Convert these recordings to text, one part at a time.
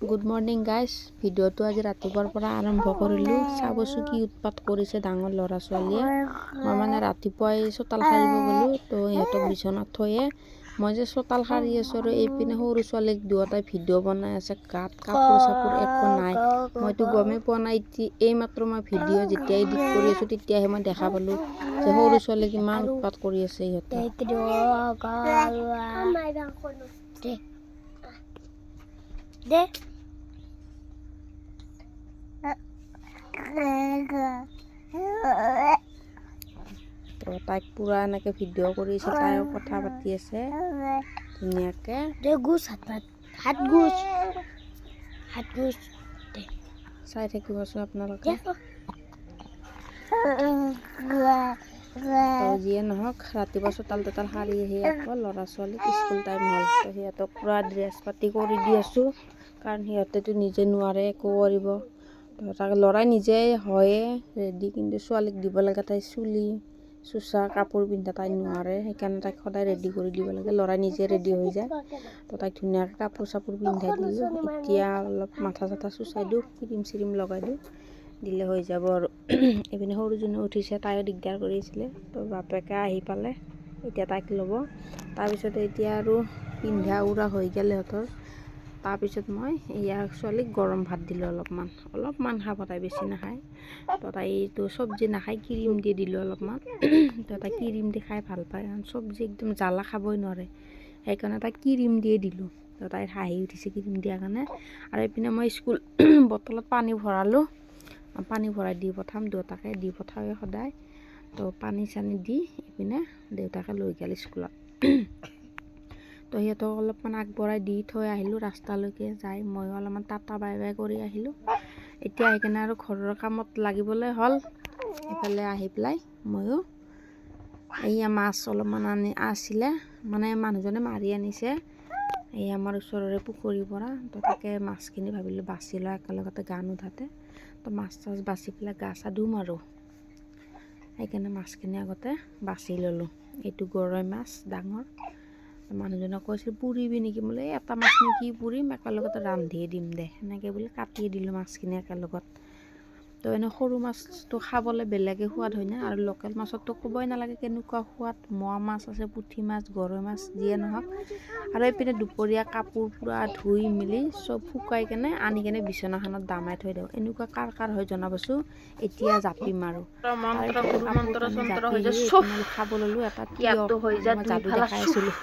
Good morning guys. ভিডিঅ'টো আজি ৰাতিপুৱাৰ পৰা আৰম্ভ কৰিলোঁ। চাবচোন কি উৎপাত কৰিছে ডাঙৰ ল'ৰা ছোৱালীয়ে। মই মানে ৰাতিপুৱাই চোতাল সাৰিব গ'লোঁ, তো সিহঁতক বিচনাত থৈয়ে মই যে চোতাল সাৰি আছোঁ আৰু এইপিনে সৰু ছোৱালীক দুয়োটাই ভিডিঅ' বনাই আছে। গাত কাপোৰ চাপোৰ একো নাই, মইতো গমেই পোৱা নাই। এইমাত্ৰ মই ভিডিঅ' যেতিয়া এডিট কৰি আছোঁ তেতিয়াহে মই দেখা পালোঁ যে সৰু ছোৱালীক কিমান উৎপাত কৰি আছে সিহঁতে। তো তাইক পুৰা এনেকে ভিডিঅ' কৰিছে, তাইও কথা পাতি আছে ধুনীয়াকে। চাই থাকিবচোন আপোনালোকে। তো যিয়ে নহওক, ৰাতিপুৱা চোতাল তোতাল সাৰি আহি আকৌ ল'ৰা ছোৱালীক স্কুল টাইম হ'ল, তো সিহঁতক পুৰা ড্ৰেছ পাতি কৰি দি আছোঁ, কাৰণ সিহঁতেতো নিজে নোৱাৰে একো কৰিব। তো তাক ল'ৰাই নিজে হয়ে ৰেডি, কিন্তু ছোৱালীক দিব লাগে তাই চুলি চুচা কাপোৰ পিন্ধা তাই নোৱাৰে, সেইকাৰণে তাইক সদায় ৰেডি কৰি দিব লাগে। ল'ৰাই নিজে ৰেডি হৈ যায়, তো তাইক ধুনীয়াকৈ কাপোৰ চাপোৰ পিন্ধাই দিলোঁ। এতিয়া অলপ মাথা চাথা চুচাই দিওঁ, ক্ৰীম চিৰিম লগাই দিওঁ, দিলে হৈ যাব আৰু। এইপিনে সৰুজনী উঠিছে, তাইও দিগদাৰ কৰিছিলে, তো বাপেকে আহি পালে, এতিয়া তাইক ল'ব। তাৰপিছতে এতিয়া আৰু পিন্ধা উৰা হৈ গ'ল সিহঁতৰ। তাৰপিছত মই ইয়াৰ ছোৱালীক গৰম ভাত দিলোঁ অলপমান খাব, তাই বেছি নাখায়। তো তাইতো চব্জি নাখায়, ক্ৰীম দি দিলোঁ অলপমান। তো তাই ক্ৰীম দি খাই ভাল পায়, কাৰণ চব্জি একদম জ্বালা খাবই নোৱাৰে, সেইকাৰণে তাই ক্ৰীম দিয়ে দিলোঁ। তো তাইৰ হাঁহি উঠিছে ক্ৰীম দিয়াৰ কাৰণে। আৰু এইপিনে মই স্কুল বটলত পানী ভৰালোঁ, পানী ভৰাই দি পঠাম, দুয়োটাকে দি পঠাওঁৱে সদায়। তো পানী চানী দি এইপিনে দেউতাকে লৈ গ'ল স্কুলত। তো সিহঁতক অলপমান আগবঢ়াই দি থৈ আহিলোঁ ৰাস্তালৈকে যাই, ময়ো অলপমান টাটা বাই বাই কৰি আহিলোঁ। এতিয়া আহি কিনে আৰু ঘৰৰ কামত লাগিবলৈ হ'ল। এইফালে আহি পেলাই ময়ো এইয়া মাছ অলপমান আছিলে, মানে মানুহজনে মাৰি আনিছে এই আমাৰ ওচৰৰে পুখুৰীৰ পৰা। তো তাকে মাছখিনি ভাবিলোঁ বাচি লওঁ একেলগতে গা নুধোতে। তো মাছ চাছ বাচি পেলাই গা চা ধুম আৰু, সেইকাৰণে মাছখিনি আগতে বাচি ল'লোঁ। এইটো গৰৈ মাছ ডাঙৰ। মানুহজনে কৈছিল পুৰিবি নেকি, বোলে এটা মাছ নো কি পুৰিম, একেলগতে ৰান্ধিয়ে দিম দে, সেনেকৈ বোলে কাটিয়ে দিলোঁ মাছখিনি একেলগত। তো এনে সৰু মাছটো খাবলৈ বেলেগে সোৱাদ হয় না, আৰু লোকেল মাছতো ক'বই নালাগে কেনেকুৱা সোৱাদ। মোৱা মাছ আছে, পুঠি মাছ, গৰৈ মাছ, যিয়ে নহওক। আৰু এইপিনে দুপৰীয়া কাপোৰ পূৰা ধুই মেলি চব শুকাই কেনে আনি কেনে বিচনাখনত দামাই থৈ দিওঁ। এনেকুৱা কাৰ হয় জনাবচোন, এতিয়া জাপিম আৰু। খাব ল'লোঁ এটা মই যাদু দেখাই আছিলোঁ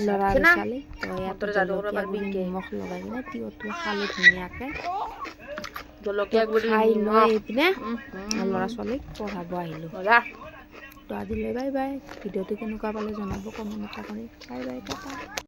ল'ৰা আৰু ছোৱালী। তো ইয়াতে জলকীয়া গুড়ি নিমখ লগাই কিনে তিয়ঁহটো খালোঁ ধুনীয়াকৈ। খাই লৈ এইপিনে ল'ৰা ছোৱালীক পঢ়াব আহিলোঁ। তো আজিলৈ বাই বাই। ভিডিঅ'টো কেনেকুৱা পালে জনাব কমেণ্ট এটা কৰি। Bye bye, Tata.